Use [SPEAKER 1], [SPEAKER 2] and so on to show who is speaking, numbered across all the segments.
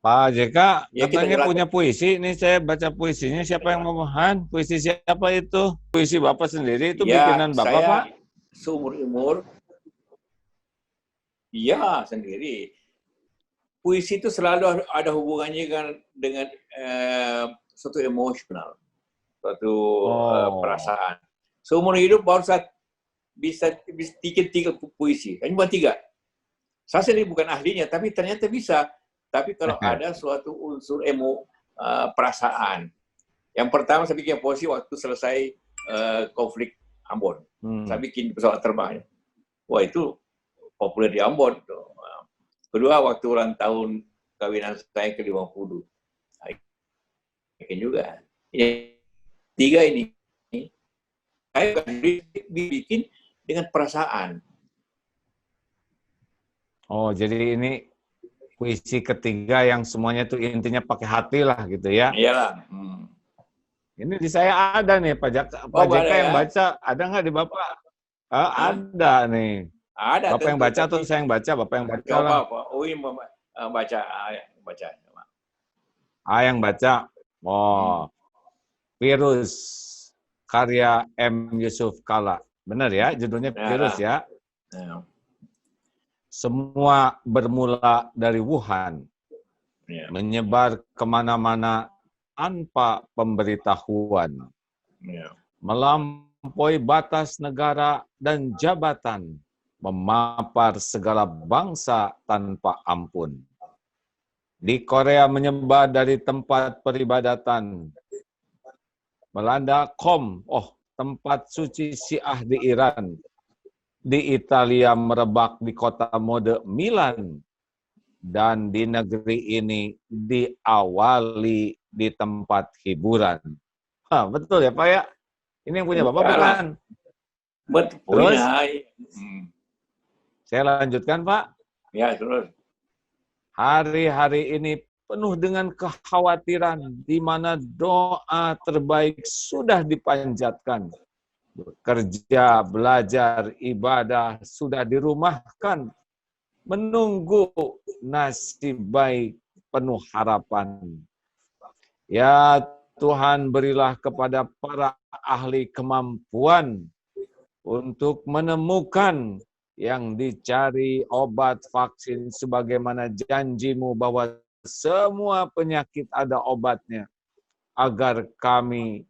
[SPEAKER 1] Pak JK
[SPEAKER 2] Ya, kita
[SPEAKER 1] katanya
[SPEAKER 2] jelaskan.
[SPEAKER 1] punya puisi. Ini saya baca puisinya. Siapa yang memohon? Puisi siapa itu? Puisi Bapak sendiri itu
[SPEAKER 2] Ya,
[SPEAKER 1] bikinan Bapak,
[SPEAKER 2] saya
[SPEAKER 1] Pak?
[SPEAKER 2] seumur-umur, ya sendiri. Puisi itu selalu ada hubungannya dengan suatu emosional, suatu perasaan. Seumur hidup baru saya bisa bikin 3 puisi. Hanya bukan 3. Saya sendiri bukan ahlinya, tapi ternyata bisa. Tapi kalau ada suatu unsur perasaan. Yang pertama saya bikin puisi waktu selesai konflik Ambon. Saya bikin pesawat terbang. Wah, itu populer di Ambon. Kedua, waktu ulang tahun kawinan saya ke-50. Bikin juga. Ini 3 ini. Saya bikin dengan perasaan.
[SPEAKER 1] Oh, jadi ini puisi ketiga yang semuanya tuh intinya pakai hati lah gitu ya?
[SPEAKER 2] Iyalah.
[SPEAKER 1] Ini di saya ada nih Pak JK yang baca. Ada nggak di Bapak? Ada nih.
[SPEAKER 2] Ada,
[SPEAKER 1] Bapak yang baca atau saya yang baca? Bapak yang baca lah.
[SPEAKER 2] Baca.
[SPEAKER 1] Yang baca. Oh, Virus karya M. Yusuf Kala. Benar ya? Judulnya Virus ya? Semua bermula dari Wuhan. Menyebar kemana-mana tanpa pemberitahuan. Melampaui batas negara dan jabatan. Memapar segala bangsa tanpa ampun. Di Korea menyebar dari tempat peribadatan. Melanda tempat suci Syiah di Iran. Di Italia merebak di kota mode Milan. Dan di negeri ini diawali di tempat hiburan. Betul ya Pak ya? Ini yang punya Bapak bukan?
[SPEAKER 2] Betul.
[SPEAKER 1] Terus? Saya lanjutkan Pak.
[SPEAKER 2] Ya, terus.
[SPEAKER 1] Hari-hari ini penuh dengan kekhawatiran di mana doa terbaik sudah dipanjatkan. Bekerja, belajar, ibadah sudah dirumahkan. Menunggu nasib baik penuh harapan. Ya Tuhan, berilah kepada para ahli kemampuan untuk menemukan yang dicari obat vaksin sebagaimana janjimu bahwa semua penyakit ada obatnya, agar kami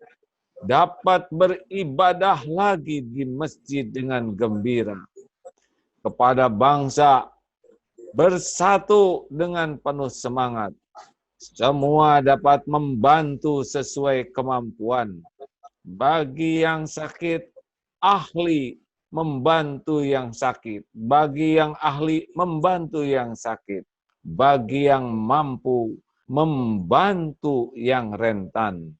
[SPEAKER 1] dapat beribadah lagi di masjid dengan gembira. Kepada bangsa bersatu dengan penuh semangat. Semua dapat membantu sesuai kemampuan. Bagi yang sakit, ahli membantu yang sakit. Bagi yang ahli, membantu yang sakit. Bagi yang mampu, membantu yang rentan.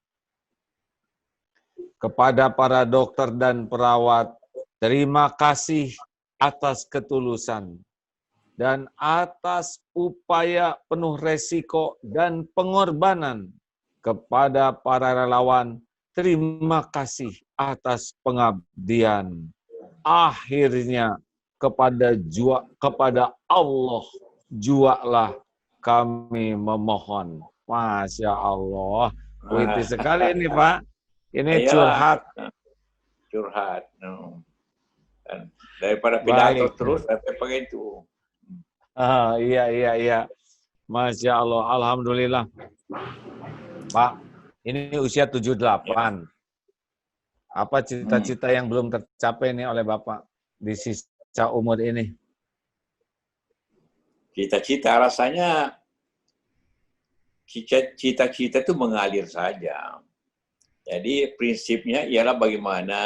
[SPEAKER 1] Kepada para dokter dan perawat, terima kasih atas ketulusan. Dan atas upaya penuh resiko dan pengorbanan. Kepada para relawan, terima kasih atas pengabdian. Akhirnya kepada Allah jualah kami memohon. Masya Allah. Puitis sekali ini Pak. Ini curhat.
[SPEAKER 2] Curhat. Daripada pidato terus, tapi pakai itu.
[SPEAKER 1] Iya. Masya Allah. Alhamdulillah. Pak, ini usia 78. Apa cita-cita yang belum tercapai nih oleh Bapak di sisa umur ini?
[SPEAKER 2] Cita-cita rasanya, cita-cita itu mengalir saja. Jadi prinsipnya ialah bagaimana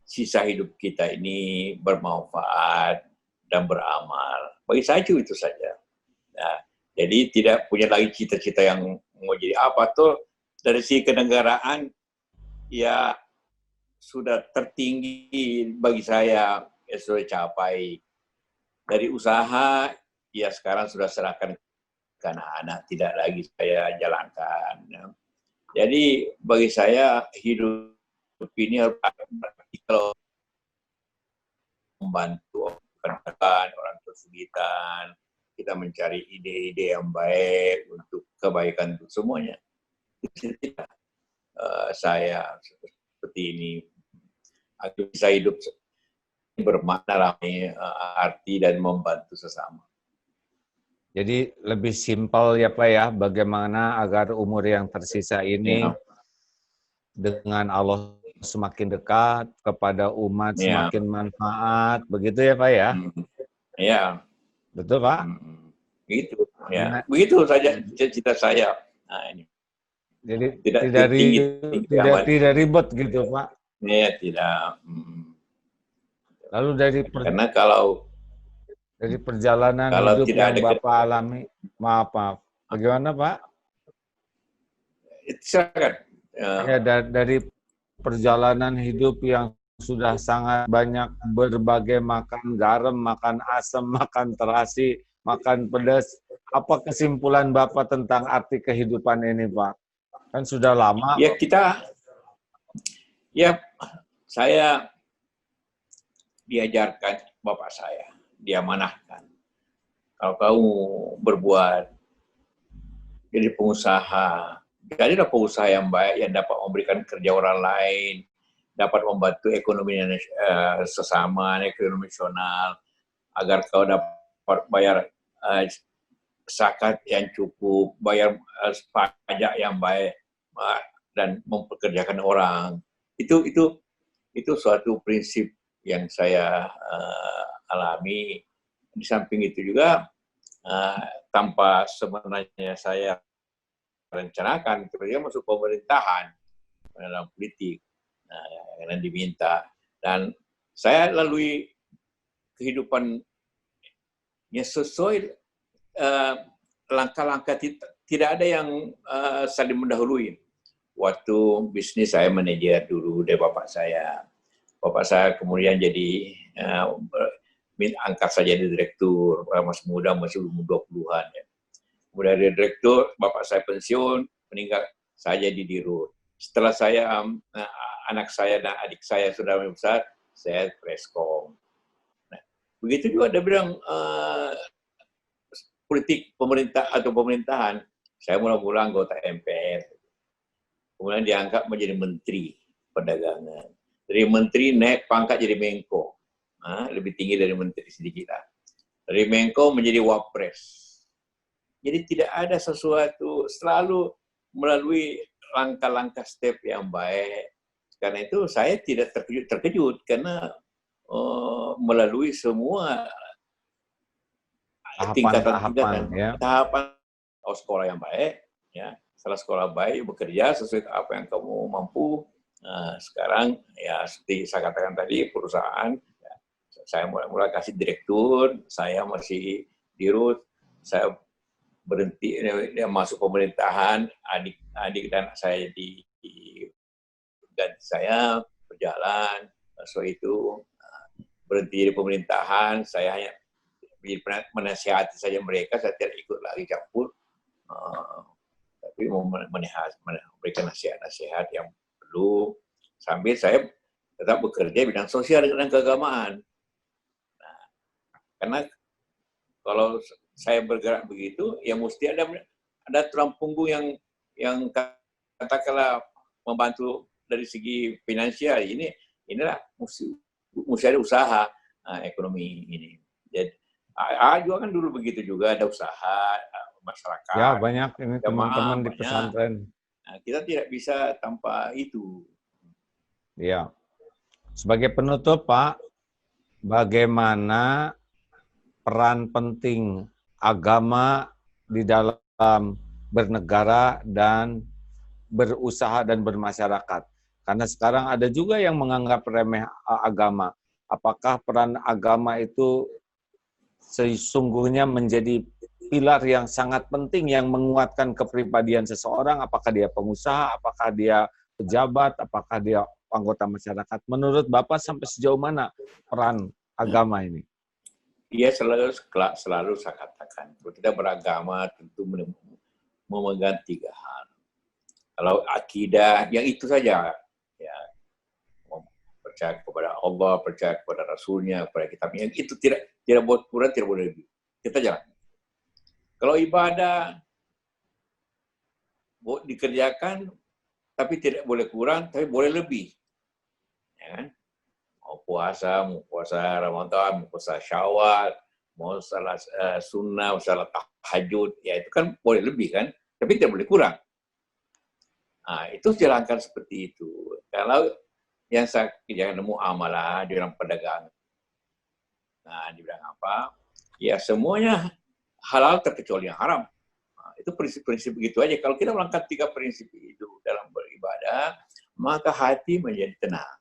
[SPEAKER 2] sisa hidup kita ini bermanfaat dan beramal. Bagi saya itu saja. Nah, jadi tidak punya lagi cita-cita yang mau jadi apa tuh. Dari sisi kenegaraan, ya sudah tertinggi bagi saya, ya sudah capai. Dari usaha, ya sekarang sudah serahkan ke anak-anak, tidak lagi saya jalankan. Jadi bagi saya hidup ini harus praktikal, membantu orang kesulitan, kita mencari ide-ide yang baik untuk kebaikan untuk semuanya. Itu tidak saya seperti ini agar bisa hidup bermakna arti dan membantu sesama.
[SPEAKER 1] Jadi lebih simpel ya Pak ya, bagaimana agar umur yang tersisa ini
[SPEAKER 2] Ya,
[SPEAKER 1] dengan Allah semakin dekat, kepada umat
[SPEAKER 2] ya,
[SPEAKER 1] semakin manfaat, begitu ya Pak ya?
[SPEAKER 2] ya,
[SPEAKER 1] Betul Pak?
[SPEAKER 2] begitu. Ya,
[SPEAKER 1] Nah,
[SPEAKER 2] begitu saja cita-cita saya. Nah, ini
[SPEAKER 1] jadi
[SPEAKER 2] tidak
[SPEAKER 1] tidak
[SPEAKER 2] tinggi amat.
[SPEAKER 1] tidak ribet gitu Pak.
[SPEAKER 2] Ya, tidak.
[SPEAKER 1] Lalu
[SPEAKER 2] Karena kalau
[SPEAKER 1] dari perjalanan
[SPEAKER 2] kalau
[SPEAKER 1] hidup
[SPEAKER 2] tidak
[SPEAKER 1] yang
[SPEAKER 2] ada
[SPEAKER 1] Bapak alami, maaf, bagaimana Pak?
[SPEAKER 2] itu silakan.
[SPEAKER 1] Ya, dari perjalanan hidup yang sudah sangat banyak berbagai makan garam, makan asam, makan terasi, makan pedas. Apa kesimpulan Bapak tentang arti kehidupan ini, Pak? Kan sudah lama.
[SPEAKER 2] Ya ya saya diajarkan bapak saya, diamanahkan. Kalau kamu berbuat jadi pengusaha, jadilah pengusaha yang baik yang dapat memberikan kerja orang lain, dapat membantu ekonomi sesama, ekonomi nasional, agar kau dapat bayar zakat yang cukup, bayar pajak yang baik, dan mempekerjakan orang. Itu suatu prinsip yang saya alami. Di samping itu juga tanpa sebenarnya saya rencanakan, terus masuk pemerintahan dalam politik, karena diminta. Dan saya lalui kehidupan yang sesuai langkah-langkah, tidak ada yang saling mendahului. Waktu bisnis saya manajer dulu dari bapak saya. Bapak saya kemudian jadi angkat saja jadi direktur, masih muda, masih umur 20-an. Ya. Kemudian dari direktur, bapak saya pensiun, meninggal, saya jadi dirut. Setelah saya, anak saya dan adik saya sudah besar, saya preskom. Nah, begitu juga ada bilang politik pemerintah atau pemerintahan, saya mula-mula anggota MPR. Kemudian diangkat menjadi menteri perdagangan. Dari menteri naik pangkat jadi Menko. Lebih tinggi dari menteri sedikit lah. Dari Menko menjadi Wapres. Jadi tidak ada sesuatu, selalu melalui langkah-langkah step yang baik. Karena itu saya tidak terkejut karena melalui semua tingkatan-tingkatan,
[SPEAKER 1] ya.
[SPEAKER 2] tahapan sekolah yang baik, ya. Setelah sekolah baik, bekerja sesuai apa yang kamu mampu. Sekarang ya seperti saya katakan tadi, perusahaan, ya, saya mulai kasih direktur, saya masih dirut, saya berhenti, dia masuk pemerintahan, adik dan saya di ganti saya berjalan, so itu berhenti di pemerintahan, saya hanya menasihati saja mereka, saya tidak ikut lagi campur, tapi memberikan nasihat-nasihat yang perlu, sambil saya tetap bekerja bidang sosial dan keagamaan. Nah, karena kalau saya bergerak begitu, ya mesti ada tulang punggung yang katakanlah membantu dari segi finansial. Inilah mesti ada usaha ekonomi ini. Jadi juga kan dulu begitu juga, ada usaha masyarakat.
[SPEAKER 1] Ya banyak ini teman-teman di pesantren.
[SPEAKER 2] Nah, kita tidak bisa tanpa itu.
[SPEAKER 1] Ya. Sebagai penutup Pak, bagaimana peran penting agama di dalam bernegara dan berusaha dan bermasyarakat? Karena sekarang ada juga yang menganggap remeh agama. Apakah peran agama itu sesungguhnya menjadi pilar yang sangat penting yang menguatkan kepribadian seseorang, apakah dia pengusaha, apakah dia pejabat, apakah dia anggota masyarakat. Menurut Bapak sampai sejauh mana peran agama ini?
[SPEAKER 2] Iya, selalu saya katakan, kalau kita beragama tentu memegang 3 hal. Kalau akidah, yang itu saja, ya, percaya kepada Allah, percaya kepada Rasulnya, kepada kitabnya, itu tidak boleh kurang, tidak boleh lebih. Kita jalan. Kalau ibadah dikerjakan, tapi tidak boleh kurang, tapi boleh lebih. Ya kan? Mau puasa Ramadan, mau puasa Syawal, mau salat sunnah, mau salat tahajud, ya itu kan boleh lebih kan, tapi tidak boleh kurang. Nah, itu jalankan seperti itu. Kalau yang saya jangan nemu amalah di dalam perdagangan. Nah, di bidang apa? Ya semuanya halal terkecuali yang haram. Nah, itu prinsip-prinsip begitu aja. Kalau kita melangkah 3 prinsip itu dalam beribadah, maka hati menjadi tenang.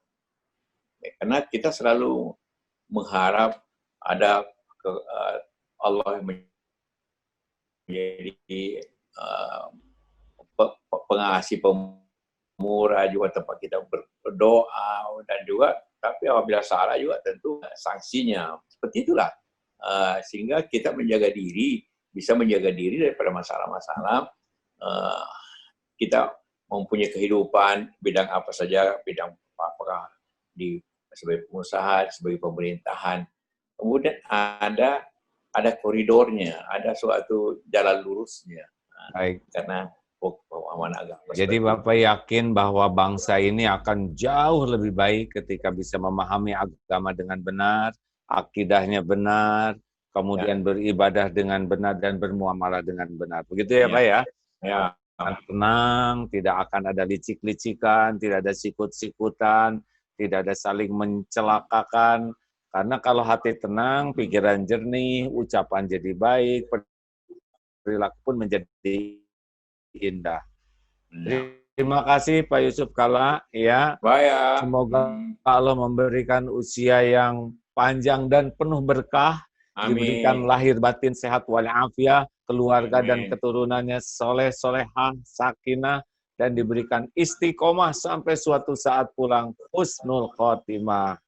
[SPEAKER 2] Ya, karena kita selalu mengharap ada Allah menjadi pengasih pemurah juga tempat kita berdoa dan juga tapi apabila salah juga tentu sanksinya seperti itulah sehingga kita bisa menjaga diri daripada masalah-masalah kita mempunyai kehidupan bidang apa saja, bidang apakah sebagai pengusaha, sebagai pemerintahan, kemudian ada koridornya, ada suatu jalan lurusnya.
[SPEAKER 1] Baik.
[SPEAKER 2] Karena pemahaman agama.
[SPEAKER 1] Jadi Bapak yakin bahwa bangsa ini akan jauh lebih baik ketika bisa memahami agama dengan benar, akidahnya benar, kemudian beribadah dengan benar dan bermuamalah dengan benar. Begitu ya, Pak ya?
[SPEAKER 2] Ya.
[SPEAKER 1] Tenang, tidak akan ada licik-licikan, tidak ada sikut-sikutan, tidak ada saling mencelakakan. Karena kalau hati tenang, pikiran jernih, ucapan jadi baik, perilaku pun menjadi indah. Terima kasih Pak Yusuf Kalla ya.
[SPEAKER 2] Baik.
[SPEAKER 1] Semoga Allah memberikan usia yang panjang dan penuh berkah, diberikan lahir batin sehat walafiat, keluarga dan keturunannya soleh solehah, sakinah, dan diberikan istiqomah sampai suatu saat pulang husnul khotimah.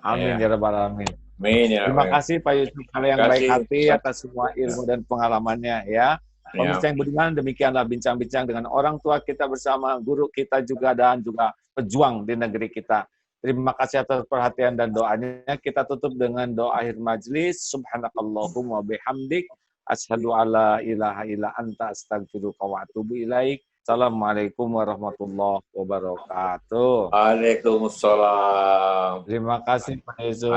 [SPEAKER 1] Amin ya rabbal alamin. Terima kasih Pak Yusuf Kalla yang baik hati atas semua ilmu dan pengalamannya ya. Pemirsa yang budiman, demikianlah bincang-bincang dengan orang tua kita bersama, guru kita juga, dan juga pejuang di negeri kita. Terima kasih atas perhatian dan doanya. Kita tutup dengan doa akhir majlis. Subhanakallahumma bihamdik. Asyhadu alla ilaha illa anta astaghfiruka wa atubu ilaik. Assalamualaikum warahmatullahi wabarakatuh.
[SPEAKER 2] Waalaikumsalam.
[SPEAKER 1] Terima kasih Pak Yusuf.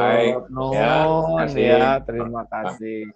[SPEAKER 1] Nuhun ya, terima kasih.